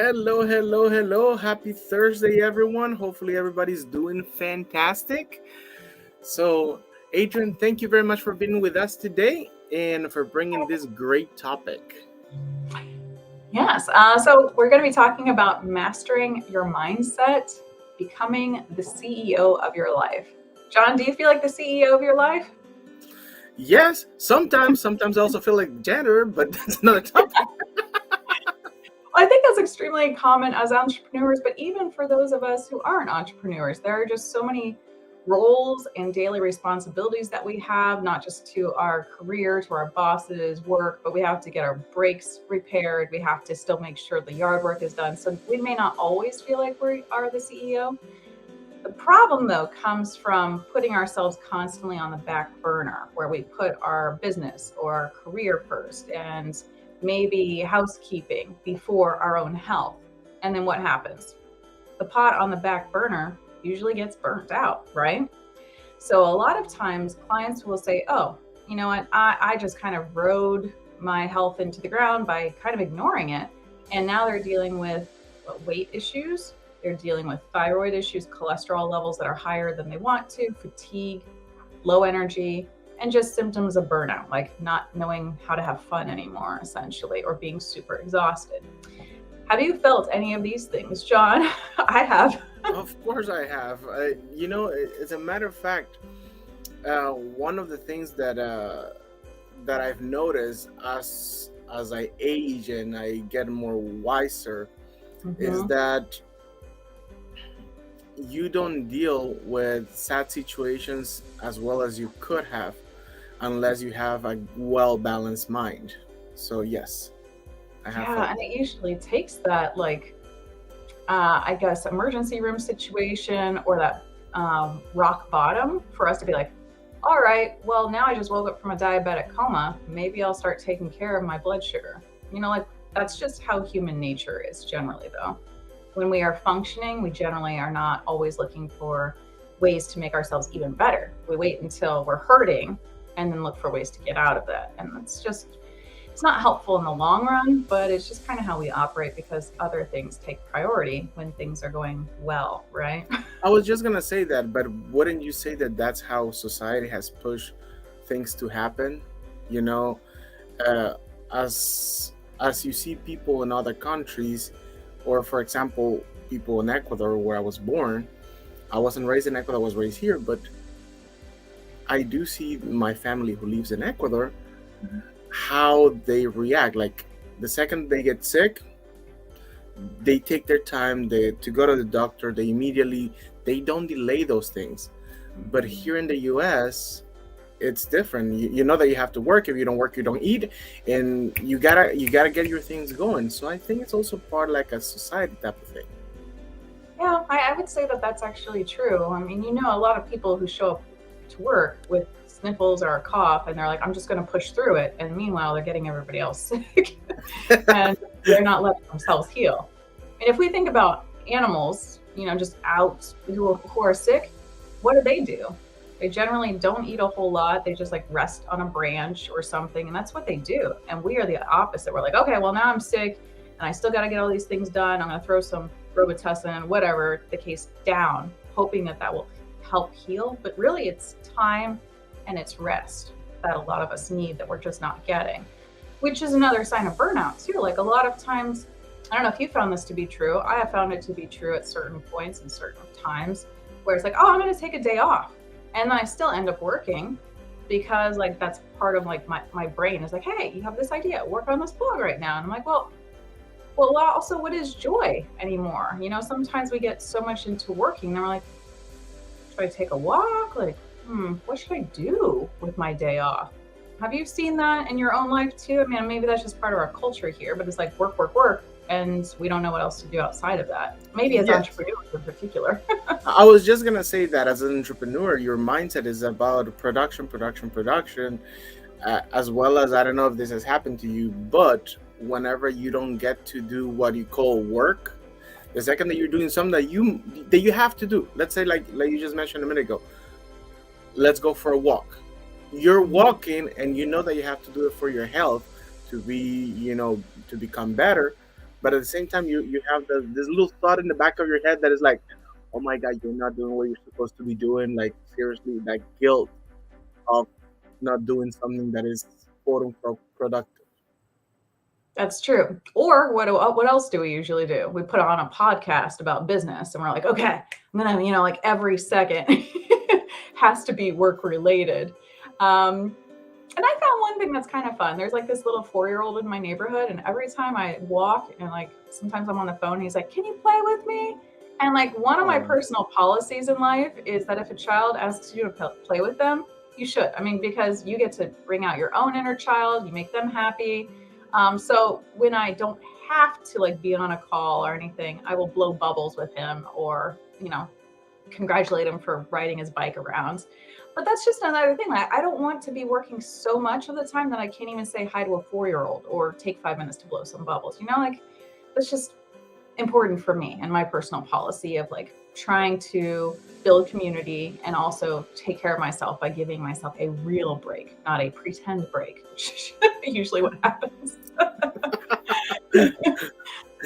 Hello, hello, hello. Happy Thursday, everyone. Hopefully, everybody's doing fantastic. So, Adrian, thank you very much for being with us today and for bringing this great topic. Yes. So we're going to be talking about mastering your mindset, becoming the CEO of your life. John, do you feel like the CEO of your life? Yes, sometimes I also feel like janitor, but that's another topic. I think that's extremely common as entrepreneurs, but even for those of us who aren't entrepreneurs, there are just so many roles and daily responsibilities that we have, not just to our career, to our bosses, work, but we have to get our brakes repaired. We have to still make sure the yard work is done. So we may not always feel like we are the CEO. The problem, though, comes from putting ourselves constantly on the back burner, where we put our business or our career first and maybe housekeeping before our own health. And then what happens? The pot on the back burner usually gets burnt out, right? So a lot of times clients will say, oh, you know what? I just kind of rode my health into the ground by kind of ignoring it. And now they're dealing with weight issues. They're dealing with thyroid issues, cholesterol levels that are higher than they want to, fatigue, low energy, and just symptoms of burnout, like not knowing how to have fun anymore, essentially, or being super exhausted. Have you felt any of these things, John? I have. Of course, I have. As a matter of fact, one of the things that I've noticed as I age and I get more wiser is Mm-hmm. that you don't deal with sad situations as well as you could have unless you have a well balanced mind. So, yes, I have Yeah, felt and that. it usually takes that, like, I guess, emergency room situation or that rock bottom for us to be like, all right, well, now I just woke up from a diabetic coma. Maybe I'll start taking care of my blood sugar. Like that's just how human nature is generally, though. When we are functioning, we generally are not always looking for ways to make ourselves even better. We wait until we're hurting and then look for ways to get out of that. And it's not helpful in the long run, but it's just kind of how we operate because other things take priority when things are going well, right? I was just gonna say that, but wouldn't you say that that's how society has pushed things to happen? You know, uh, as you see people in other countries, or for example, people in Ecuador where I was born. I wasn't raised in Ecuador; I was raised here, but I do see my family who lives in Ecuador how they react. Like the second they get sick, they take their time to go to the doctor. They don't delay those things. But here in the U.S., it's different. You know that you have to work. If you don't work, you don't eat, and you gotta get your things going. So I think it's also part like a society type of thing. Yeah, I would say that that's actually true. I mean, a lot of people who show up to work with sniffles or a cough and they're like, I'm just going to push through it. And meanwhile, they're getting everybody else sick and they're not letting themselves heal. And if we think about animals, just out who are sick, what do? They generally don't eat a whole lot. They just like rest on a branch or something. And that's what they do. And we are the opposite. We're like, okay, well, now I'm sick and I still got to get all these things done. I'm going to throw some Robitussin, whatever the case, down, hoping that that will help heal. But really, it's time and it's rest that a lot of us need that we're just not getting, which is another sign of burnout, too. Like a lot of times, I don't know if you found this to be true. I have found it to be true at certain points and certain times where it's like, oh, I'm going to take a day off. And then I still end up working because like that's part of like my brain is like, hey, you have this idea, work on this blog right now. And I'm like, well, also, what is joy anymore? Sometimes we get so much into working, and we're like, should I take a walk? Like, what should I do with my day off? Have you seen that in your own life too? I mean, maybe that's just part of our culture here, but it's like work, work, work, and we don't know what else to do outside of that. Maybe as Yes. entrepreneurs in particular. I was just gonna say that as an entrepreneur, your mindset is about production, production, production, as well as I don't know if this has happened to you, but whenever you don't get to do what you call work, the second that you're doing something that you have to do, let's say like you just mentioned a minute ago, let's go for a walk. You're walking, and you know that you have to do it for your health to be, to become better. but at the same time you have this little thought in the back of your head that is like, oh my god, you're not doing what you're supposed to be doing, like seriously, like guilt of not doing something that is quote unquote productive. That's true. Or what else do we usually do? We put on a podcast about business and we're like, okay, I'm gonna, like every second has to be work related. And I found one thing that's kind of fun. There's like this little 4-year-old in my neighborhood, and every time I walk and like sometimes I'm on the phone, he's like, "Can you play with me?" And like one of my Oh, personal policies in life is that if a child asks you to play with them, you should. I mean, because you get to bring out your own inner child, you make them happy. So when I don't have to like be on a call or anything, I will blow bubbles with him or, congratulate him for riding his bike around. But that's just another thing. I don't want to be working so much of the time that I can't even say hi to a 4-year-old or take 5 minutes to blow some bubbles. Like that's just important for me and my personal policy of like trying to build community and also take care of myself by giving myself a real break, not a pretend break, which is usually what happens.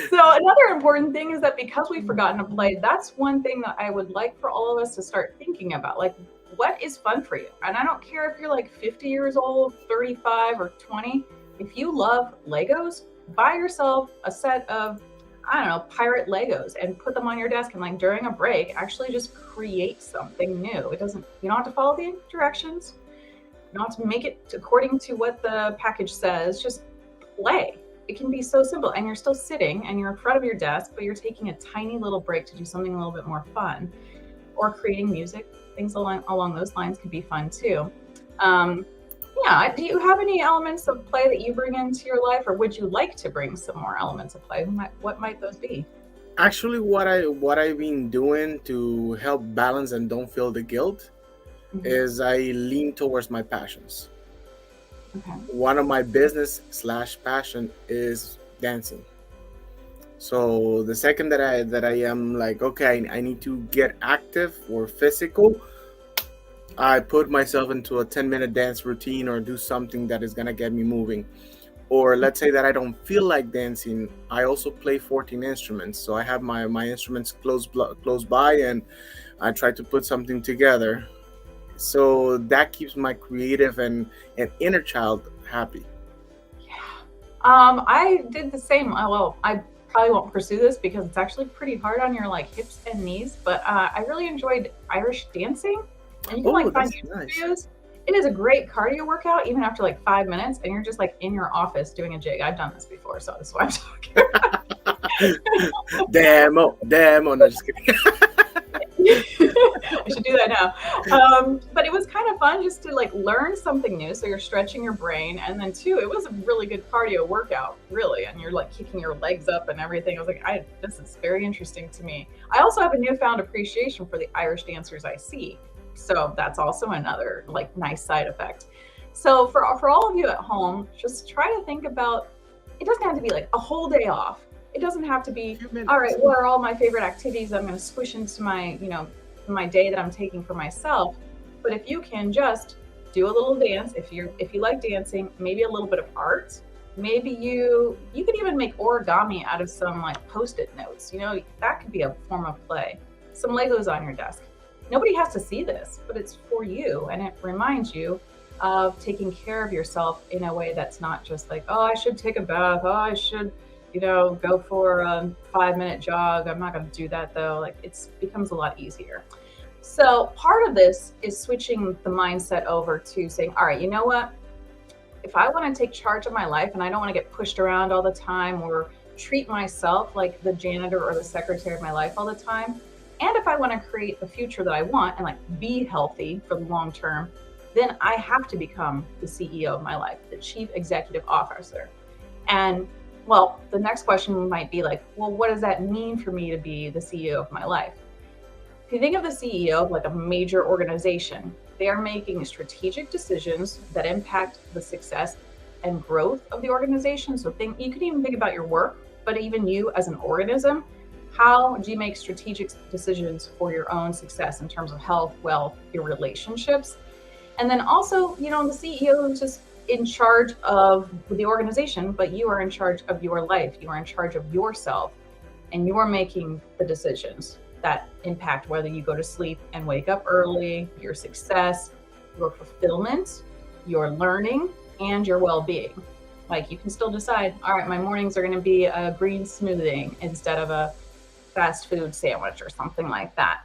So another important thing is that because we've forgotten to play, that's one thing that I would like for all of us to start thinking about. Like, what is fun for you? And I don't care if you're like 50 years old, 35, or 20. If you love Legos, buy yourself a set of, I don't know, pirate Legos and put them on your desk. And like during a break, actually just create something new. You don't have to follow the directions. You don't have to make it according to what the package says. Just play. It can be so simple, and you're still sitting and you're in front of your desk, but you're taking a tiny little break to do something a little bit more fun, or creating music. Things along those lines could be fun too. Yeah, do you have any elements of play that you bring into your life, or would you like to bring some more elements of play? What might those be? actually, what I've been doing to help balance and don't feel the guilt Mhm. is I lean towards my passions. Okay. One of my business slash passion is dancing. So the second that I am like, okay, I need to get active or physical, I put myself into a 10-minute dance routine or do something that is gonna get me moving. Or let's say that I don't feel like dancing, I also play 14 instruments. So I have my instruments close by, and I try to put something together. So that keeps my creative and inner child happy. I did the same. Well, I probably won't pursue this because it's actually pretty hard on your like hips and knees. But I really enjoyed Irish dancing, and you can Oh, like find that's YouTube nice. videos. It is a great cardio workout, even after like 5 minutes, and you're just like in your office doing a jig. I've done this before, so that's why I'm talking. Demo. No, just kidding. I should do that now. But it was kind of fun just to like learn something new. So you're stretching your brain, and then too, it was a really good cardio workout, really. And you're like kicking your legs up and everything. I was like, this is very interesting to me. I also have a newfound appreciation for the Irish dancers I see. So that's also another like nice side effect. So for all of you at home, just try to think about. It doesn't have to be like a whole day off. It doesn't have to be, Few all right, minutes. what are all my favorite activities I'm going to squish into my, my day that I'm taking for myself. But if you can just do a little dance, if you like dancing, maybe a little bit of art, maybe you could even make origami out of some like post-it notes. That could be a form of play. Some Legos on your desk. Nobody has to see this, but it's for you, and it reminds you of taking care of yourself in a way that's not just like, oh, I should take a bath, oh, I should go for a 5-minute jog. I'm not going to do that though. Like it becomes a lot easier. So part of this is switching the mindset over to saying, all right, you know what? If I want to take charge of my life and I don't want to get pushed around all the time or treat myself like the janitor or the secretary of my life all the time, and if I want to create the future that I want and like be healthy for the long term, then I have to become the CEO of my life, the chief executive officer. And well, the next question might be like, well, what does that mean for me to be the CEO of my life? If you think of the CEO of like a major organization, they are making strategic decisions that impact the success and growth of the organization. So you could even think about your work, but even you as an organism, how do you make strategic decisions for your own success in terms of health, wealth, your relationships? And then also, the CEO is just in charge of the organization, but you are in charge of your life. You are in charge of yourself, and you are making the decisions that impact whether you go to sleep and wake up early, your success, your fulfillment, your learning, and your well-being. Like, you can still decide, all right, my mornings are going to be a green smoothie instead of a fast food sandwich or something like that.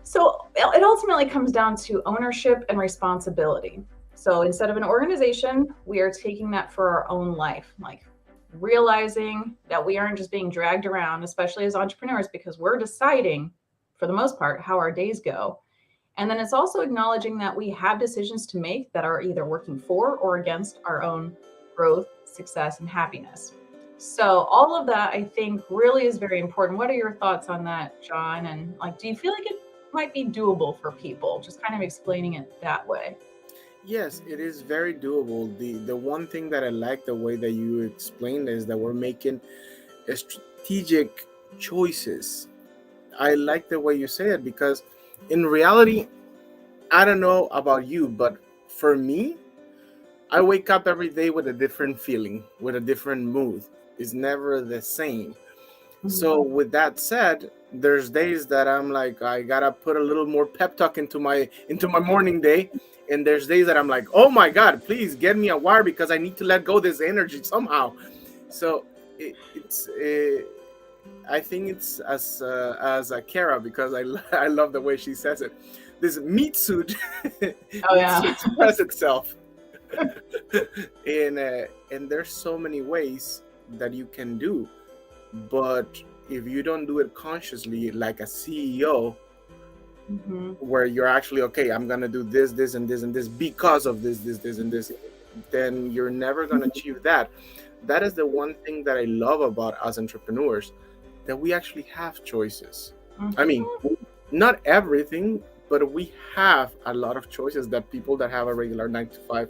So it ultimately comes down to ownership and responsibility. So instead of an organization, we are taking that for our own life, like realizing that we aren't just being dragged around, especially as entrepreneurs, because we're deciding, for the most part, how our days go. And then it's also acknowledging that we have decisions to make that are either working for or against our own growth, success, and happiness. So all of that, I think, really is very important. What are your thoughts on that, John? And like, do you feel like it might be doable for people? Just kind of explaining it that way. Yes, it is very doable. The one thing that I like the way that you explained is that we're making strategic choices. I like the way you say it because in reality, I don't know about you, but for me, I wake up every day with a different feeling, with a different mood. It's never the same. So Mhm. with that said, there's days that I'm like, I gotta put a little more pep talk into my morning day, and there's days that I'm like, oh my God, please get me a wire because I need to let go this energy somehow. So it's I think it's as a Kara because I love the way she says it. This meat suit Oh needs yeah. to express itself, and there's so many ways that you can do, but if you don't do it consciously like a CEO, Hmm. where you're actually okay, I'm gonna do this and this and this because of this and this, then you're never gonna achieve that. That is the one thing that I love about us entrepreneurs, that we actually have choices. I mean, Hmm. not everything, but we have a lot of choices that people that have a regular 9 to 5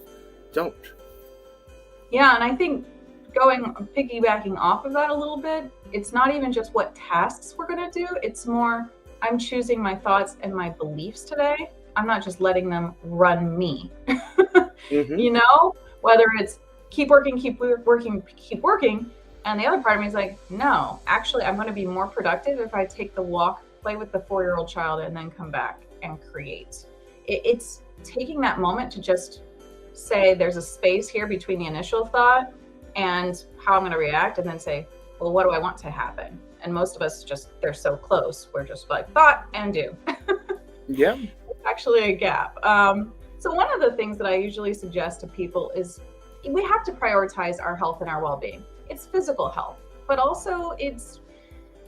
don't. Yeah, and I think piggybacking off of that a little bit, it's not even just what tasks we're going to do. It's more, I'm choosing my thoughts and my beliefs today. I'm not just letting them run me. Hmm. You know, whether it's keep working, keep working, keep working. And the other part of me is like, no, actually, I'm going to be more productive if I take the walk, play with the 4-year-old child, and then come back and create. It's taking that moment to just say there's a space here between the initial thought and how I'm going to react, and then say, well, what do I want to happen? And most of us just, they're so close. We're just like thought and do. Yeah. Actually a gap. So one of the things that I usually suggest to people is we have to prioritize our health and our well-being. It's physical health, but also it's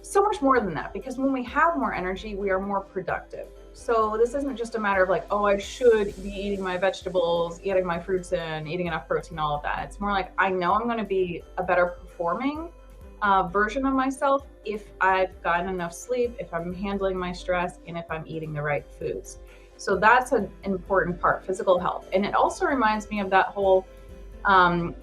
so much more than that, because when we have more energy, we are more productive. So this isn't just a matter of like, oh, I should be eating my vegetables, eating my fruits in, eating enough protein, all of that. It's more like, I know I'm going to be a better performing version of myself if I've gotten enough sleep, if I'm handling my stress, and if I'm eating the right foods. So that's an important part, physical health. And it also reminds me of that whole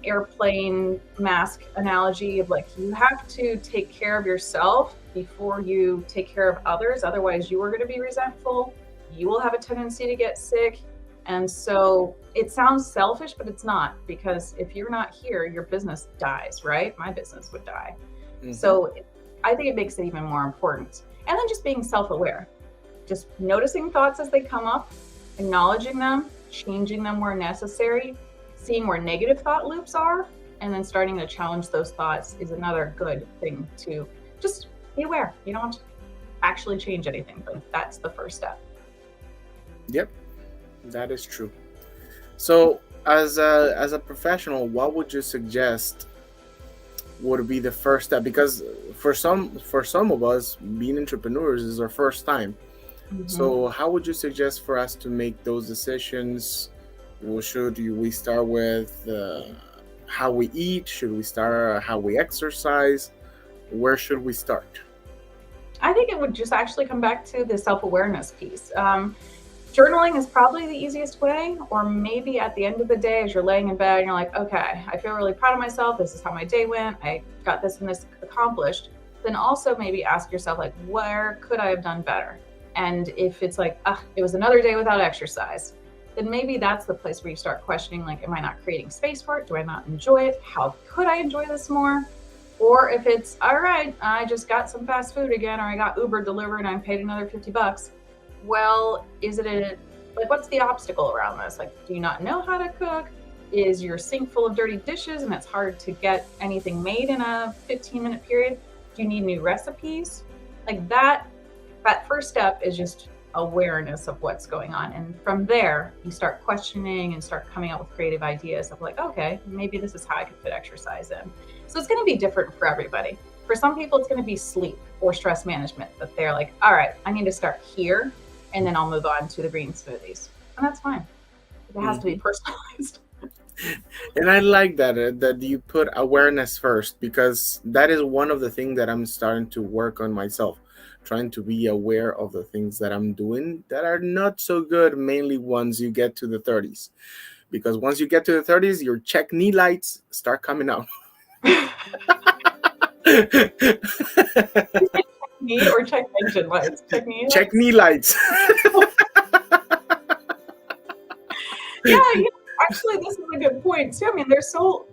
airplane mask analogy of like, you have to take care of yourself before you take care of others. Otherwise, you are going to be resentful. You will have a tendency to get sick. And so it sounds selfish, but it's not, because if you're not here, your business dies, right? My business would die. Hmm. So I think it makes it even more important. And then just being self aware, just noticing thoughts as they come up, acknowledging them, changing them where necessary, seeing where negative thought loops are, and then starting to challenge those thoughts is another good thing to just be aware. You don't actually change anything, but that's the first step. Yep, that is true. So, as a professional, what would you suggest would be the first step? Because for some of us, being entrepreneurs is our first time. Mm-hmm. So, how would you suggest for us to make those decisions? Well, we start with how we eat? Should we start how we exercise? Where should we start? I think it would just actually come back to the self awareness piece. Journaling is probably the easiest way, or maybe at the end of the day, as you're laying in bed and you're like, okay, I feel really proud of myself. This is how my day went. I got this and this accomplished. Then also maybe ask yourself, like, where could I have done better? And if it's like, it was another day without exercise, then maybe that's the place where you start questioning, like, am I not creating space for it? Do I not enjoy it? How could I enjoy this more? Or if it's, all right, I just got some fast food again, or I got Uber delivered and I paid another $50. Well, is it like, what's the obstacle around this? Like, do you not know how to cook? Is your sink full of dirty dishes and it's hard to get anything made in a 15-minute period? Do you need new recipes? Like that first step is just awareness of what's going on. And from there, you start questioning and start coming up with creative ideas of like, okay, maybe this is how I could fit exercise in. So it's going to be different for everybody. For some people, it's going to be sleep or stress management, that they're like, all right, I need to start here and then I'll move on to the green smoothies. And that's fine. It has to be personalized. And I like that you put awareness first, because that is one of the things that I'm starting to work on myself, trying to be aware of the things that I'm doing that are not so good, mainly once you get to the 30s. Because once you get to the 30s, your check knee lights start coming out. Check knee or check engine lights? Check knee lights? Check knee lights. Yeah, actually, this is a good point too. I mean, there's so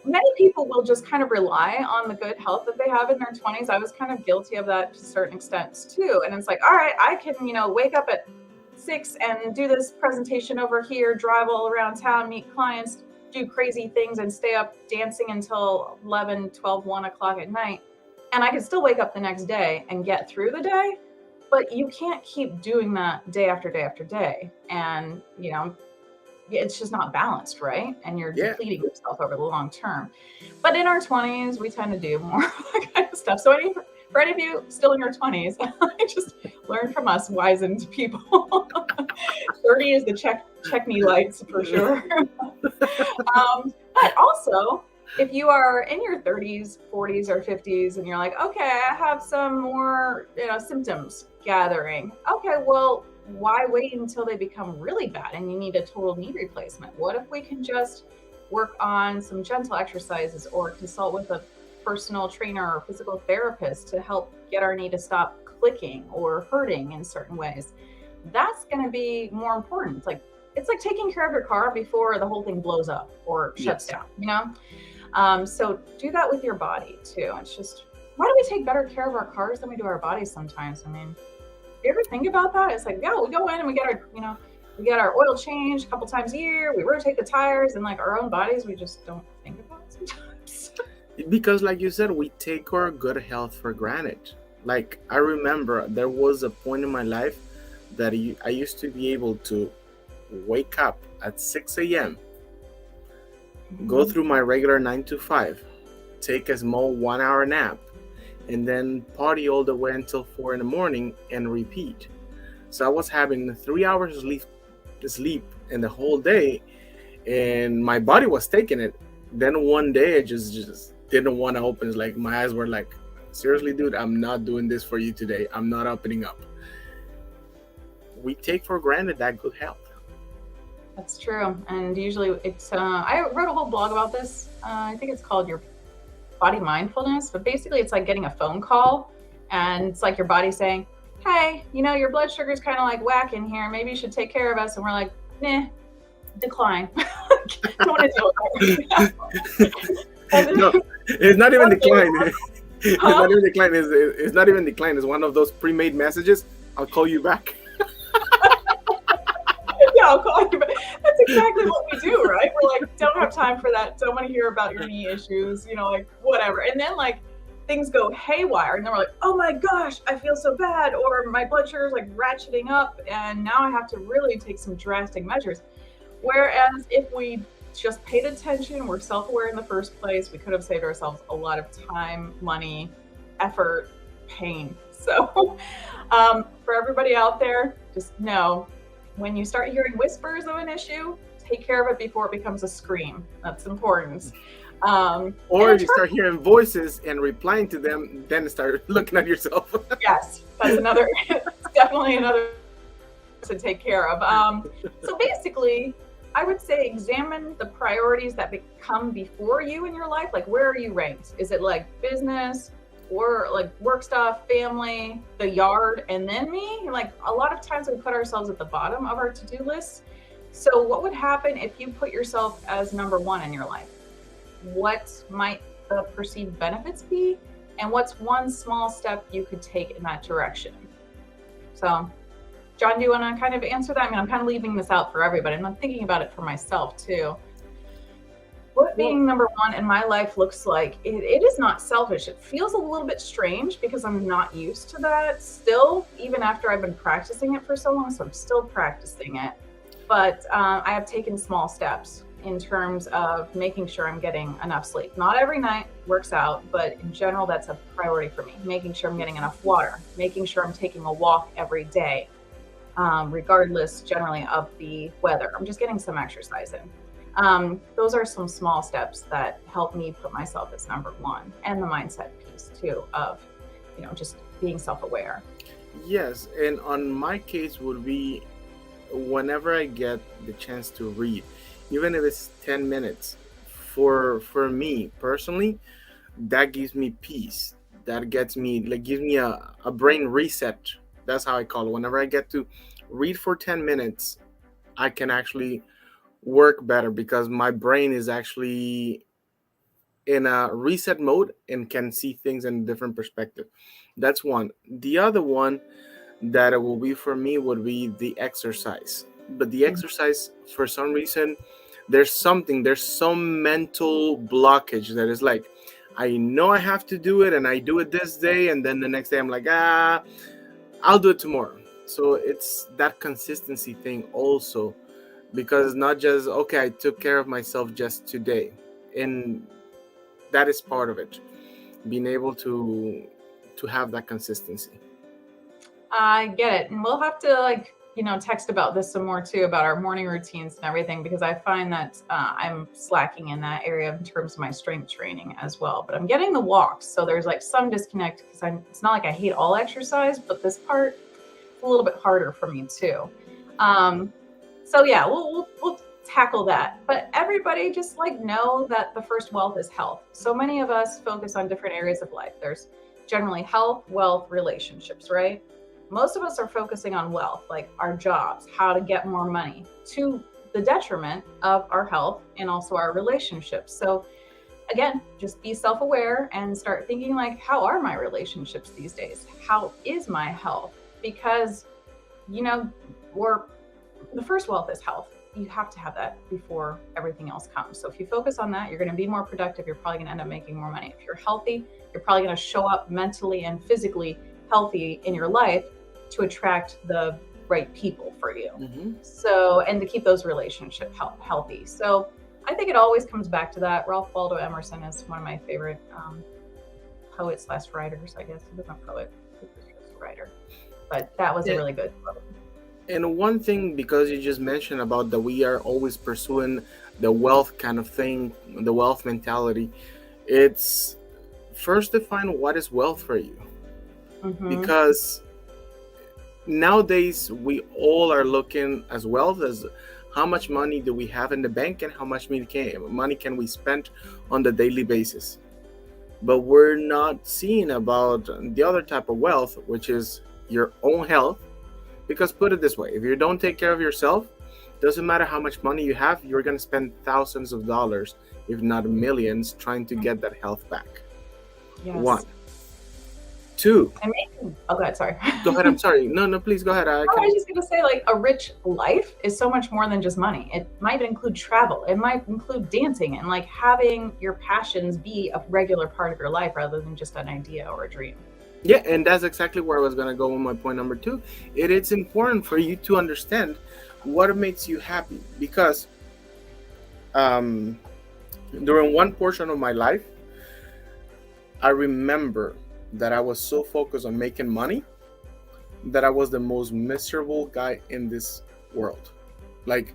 many people will just kind of rely on the good health that they have in their 20s. I was kind of guilty of that to a certain extent too. And it's like, all right, I can, wake up at 6 and do this presentation over here, drive all around town, meet clients, do crazy things, and stay up dancing until 11, 12, 1 o'clock at night. And I can still wake up the next day and get through the day. But you can't keep doing that day after day after day. And, it's just not balanced, right? And you're depleting yourself over the long term. But in our 20s, we tend to do more of that kind of stuff. So for any of you still in your 20s, just learn from us wizened people. 30 is the check knee lights for sure. But also, if you are in your 30s, 40s, or 50s, and you're like, okay, I have some more symptoms gathering. Okay, well, why wait until they become really bad and you need a total knee replacement? What if we can just work on some gentle exercises or consult with a personal trainer or physical therapist to help get our knee to stop clicking or hurting in certain ways? That's going to be more important. It's like taking care of your car before the whole thing blows up or shuts down, So do that with your body too. It's just, why do we take better care of our cars than we do our bodies sometimes? I mean, you ever think about that? It's like, yeah, we go in and we get our oil changed a couple times a year. We rotate the tires, and like our own bodies, we just don't think about sometimes. Because like you said, we take our good health for granted. Like, I remember there was a point in my life that I used to be able to wake up at 6 a.m., go through my regular 9 to 5, take a small 1-hour nap, and then party all the way until 4 in the morning and repeat. So I was having 3 hours sleep in the whole day, and my body was taking it. Then one day I just didn't want to open. It's like my eyes were like, seriously, dude, I'm not doing this for you today. I'm not opening up. We take for granted that good health. That's true. And usually it's, I wrote a whole blog about this. I think it's called Your Body Mindfulness, but basically it's like getting a phone call, and it's like your body saying, hey, your blood sugar is kind of like whack in here. Maybe you should take care of us. And we're like, nah, decline. Don't want to deal with it. No, it's not even decline. It's not even decline. It's not even decline. It's one of those pre-made messages. I'll call you back. Yeah, I'll call you back. That's exactly what we do, right? We're like, don't have time for that. Don't want to hear about your knee issues, whatever. And then things go haywire, and then we're like, oh my gosh, I feel so bad, or my blood sugar is ratcheting up, and now I have to really take some drastic measures. Whereas if we just paid attention, we're self-aware in the first place, we could have saved ourselves a lot of time, money, effort, pain. So for everybody out there, just know, when you start hearing whispers of an issue, take care of it before it becomes a scream. That's important. Or if you start hearing voices and replying to them, then start looking at yourself. Yes, that's definitely another to take care of. So basically, I would say examine the priorities that come before you in your life. Like, where are you ranked? Is it like business, or like work stuff, family, the yard, and then me? Like, a lot of times we put ourselves at the bottom of our to-do lists. So, what would happen if you put yourself as number one in your life? What might the perceived benefits be? And what's one small step you could take in that direction? So, John, do you want to kind of answer that? I mean, I'm kind of leaving this out for everybody, and I'm thinking about it for myself too. What Well, being number one in my life looks like, it is not selfish. It feels a little bit strange because I'm not used to that still, even after I've been practicing it for so long. So I'm still practicing it. But I have taken small steps in terms of making sure I'm getting enough sleep. Not every night works out, but in general, that's a priority for me. Making sure I'm getting enough water, making sure I'm taking a walk every day, regardless generally of the weather. I'm just getting some exercise in. Those are some small steps that help me put myself as number one, and the mindset piece too of, just being self-aware. yes, and on my case would be whenever I get the chance to read, even if it's 10 minutes, for me personally, that gives me peace. That gets me like gives me a brain reset. That's how I call it. Whenever I get to read for 10 minutes, I can actually work better because my brain is actually in a reset mode and can see things in a different perspective. That's one. The other one that it will be for me would be the exercise. But the Mhm. exercise, for some reason, there's some mental blockage that is like, I know I have to do it and I do it this day, and then the next day I'm like, I'll do it tomorrow. So it's that consistency thing also, because it's not just, okay, I took care of myself just today. And that is part of it, being able to have that consistency. I get it. And we'll have to text about this some more too, about our morning routines and everything, because I find that I'm slacking in that area in terms of my strength training as well. But I'm getting the walks. So there's like some disconnect because it's not like I hate all exercise, but this part is a little bit harder for me too. Um, so yeah, we'll tackle that. But everybody just know that the first wealth is health. So many of us focus on different areas of life. There's generally health, wealth, relationships, right? Most of us are focusing on wealth, like our jobs, how to get more money, to the detriment of our health and also our relationships. So again, just be self-aware and start thinking like, how are my relationships these days? How is my health? Because you know, we're the first wealth is health. You have to have that before everything else comes. So if you focus on that, you're going to be more productive. You're probably going to end up making more money. If you're healthy, you're probably going to show up mentally and physically healthy in your life to attract the right people for you. Hmm. So, and to keep those relationships healthy. So I think it always comes back to that. Ralph Waldo Emerson is one of my favorite poets slash writers, I guess. He was a poet, he was just a writer. But that was a Yeah. really good quote. And one thing, because you just mentioned about that we are always pursuing the wealth kind of thing, the wealth mentality, it's first define what is wealth for you. Mm-hmm. Because nowadays we all are looking as wealth as how much money do we have in the bank and how much money can we spend on the daily basis. But we're not seeing about the other type of wealth, which is your own health. Because put it this way, if you don't take care of yourself, doesn't matter how much money you have, you're going to spend thousands of dollars, if not millions, trying to get that health back. One. Yes. Two. I mean, oh, God, sorry. Go ahead. I'm sorry. No, no, please go ahead. I I can. was just gonna say, like, a rich life is so much more than just money. It might include travel. It might include dancing and like having your passions be a regular part of your life rather than just an idea or a dream. Yeah, and that's exactly where I was going to go with my point number two. It's important for you to understand what makes you happy. Because um, during one portion of my life, I remember that I was so focused on making money that I was the most miserable guy in this world. Like,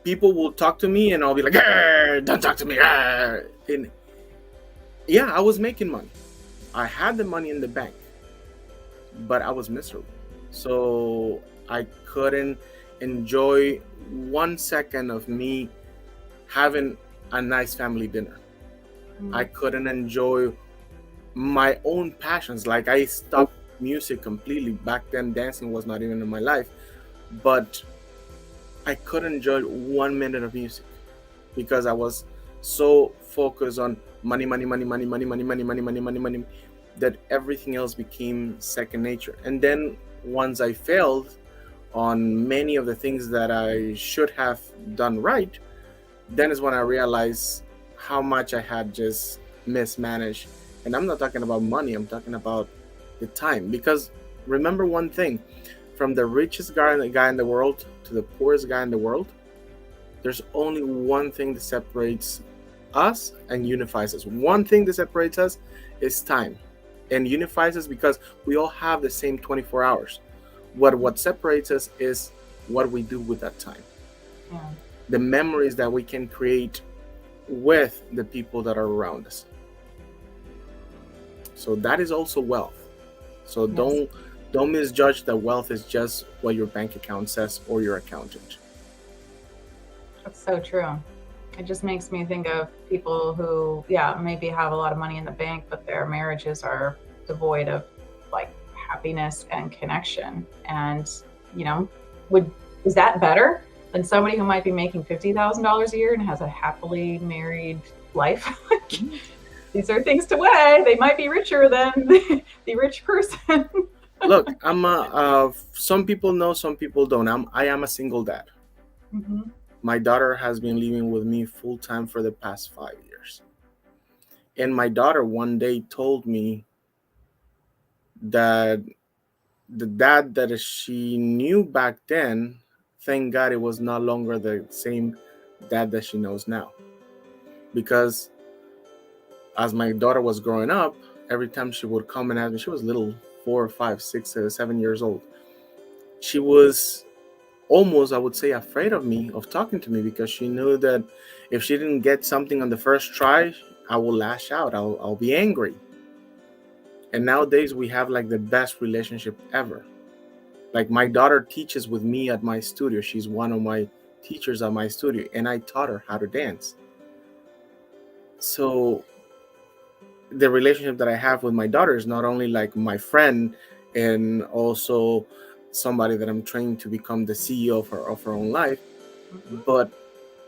people will talk to me and I'll be like, don't talk to me. And yeah, I was making money. I had the money in the bank, but I was miserable. So I couldn't enjoy 1 second of me having a nice family dinner. I Mm. couldn't enjoy my own passions. Like, I stopped music completely. Back then, dancing was not even in my life. But I couldn't enjoy 1 minute of music because I was so focused on money, money, money, money, money, money, money, money, money, money, money, that everything else became second nature. And then once I failed on many of the things that I should have done right, then is when I realized how much I had just mismanaged. And I'm not talking about money, I'm talking about the time. Because remember one thing, from the richest guy in the world to the poorest guy in the world, there's only one thing that separates us and unifies us. One thing that separates us is time, and unifies us because we all have the same 24 hours. What separates us is what we do with that time. Yeah. The memories that we can create with the people that are around us. So that is also wealth. So Yes. don't misjudge that wealth is just what your bank account says or your accountant. That's so true. It just makes me think of people who, yeah, maybe have a lot of money in the bank, but their marriages are devoid of like happiness and connection. And, you know, is that better than somebody who might be making $50,000 a year and has a happily married life? These are things to weigh. They might be richer than the rich person. Look, I'm some people know, some people don't. I am a single dad. Mm-hmm. My daughter has been living with me full time for the past 5 years. And my daughter one day told me that the dad that she knew back then, thank God it was no longer the same dad that she knows now. Because as my daughter was growing up, every time she would come and ask me, she was little, 4, 5, 6, 7 years old. She was almost, I would say, afraid of me, of talking to me, because she knew that if she didn't get something on the first try, I will lash out. I'll be angry. And nowadays we have like the best relationship ever. Like my daughter teaches with me at my studio. She's one of my teachers at my studio, and I taught her how to dance. So the relationship that I have with my daughter is not only like my friend, and also somebody that I'm training to become the CEO of her own life, but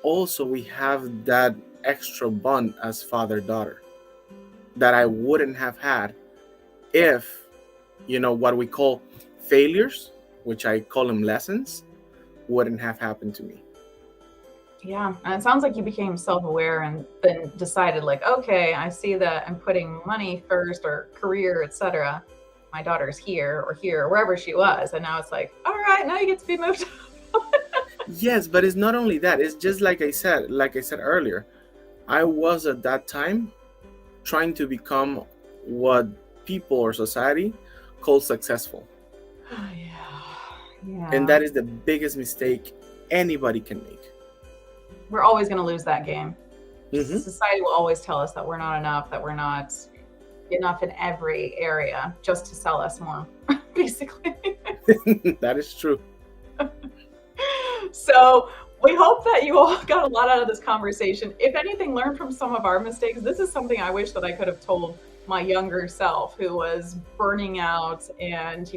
also we have that extra bond as father-daughter that I wouldn't have had if, what we call failures, which I call them lessons, wouldn't have happened to me. Yeah, and it sounds like you became self-aware and then decided like, okay, I see that I'm putting money first or career, etc. My daughter's here or wherever she was, and now it's like, all right, now you get to be moved. Yes, but it's not only that. It's just like I said earlier, I was at that time trying to become what people or society calls successful. Oh, yeah. And that is the biggest mistake anybody can make. We're always going to lose that game. Mm-hmm. Society will always tell us that we're not enough, that we're not enough in every area, just to sell us more, basically. That is true. So we hope that you all got a lot out of this conversation. If anything, learn from some of our mistakes. This is something I wish that I could have told my younger self, who was burning out and,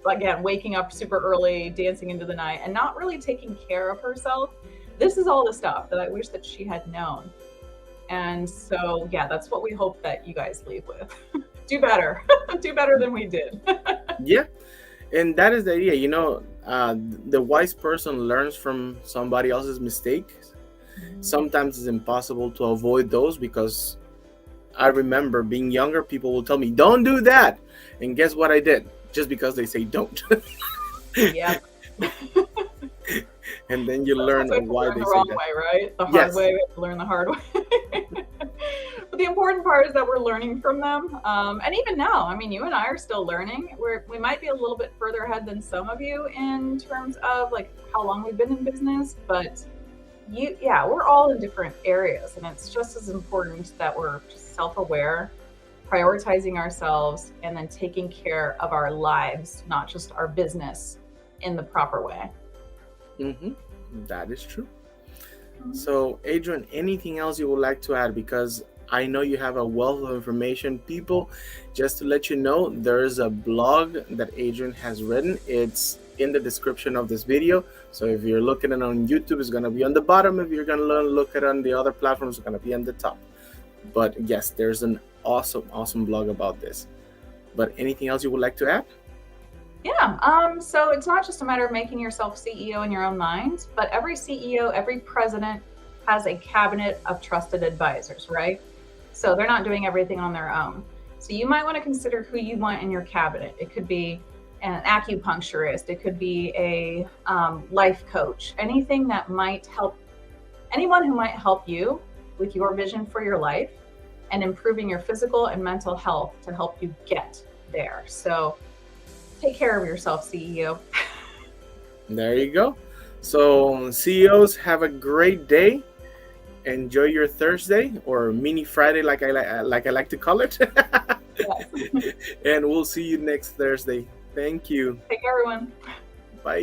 again, waking up super early, dancing into the night, and not really taking care of herself. This is all the stuff that I wish that she had known. And so, yeah, that's what we hope that you guys leave with. Do better. Do better than we did. Yeah. And that is the idea. The wise person learns from somebody else's mistakes. Sometimes it's impossible to avoid those, because I remember being younger, people will tell me, don't do that. And guess what I did? Just because they say don't. Yeah. And then you learn why they the say wrong that. way, right? The hard Yes. way, we have to learn the hard way. But the important part is that we're learning from them. And even now, you and I are still learning. We might be a little bit further ahead than some of you in terms of like how long we've been in business, but we're all in different areas, and it's just as important that we're just self-aware, prioritizing ourselves, and then taking care of our lives, not just our business, in the proper way. Mm-hmm. That is true. So, Adrian, anything else you would like to add? Because I know you have a wealth of information. People, just to let you know, there is a blog that Adrian has written. It's in the description of this video. So if you're looking at it on YouTube, it's going to be on the bottom. If you're going to look at it on the other platforms, it's going to be on the top. But yes, there's an awesome blog about this. But anything else you would like to add? Yeah, so it's not just a matter of making yourself CEO in your own mind, but every CEO, every president has a cabinet of trusted advisors, right? So they're not doing everything on their own. So you might want to consider who you want in your cabinet. It could be an acupuncturist, it could be a life coach, anything that might help, anyone who might help you with your vision for your life and improving your physical and mental health to help you get there. So take care of yourself, CEO. There you go. So CEOs, have a great day. Enjoy your Thursday, or mini Friday, like I like to call it. Yes. And we'll see you next Thursday. Thank you. Take care, everyone. Bye.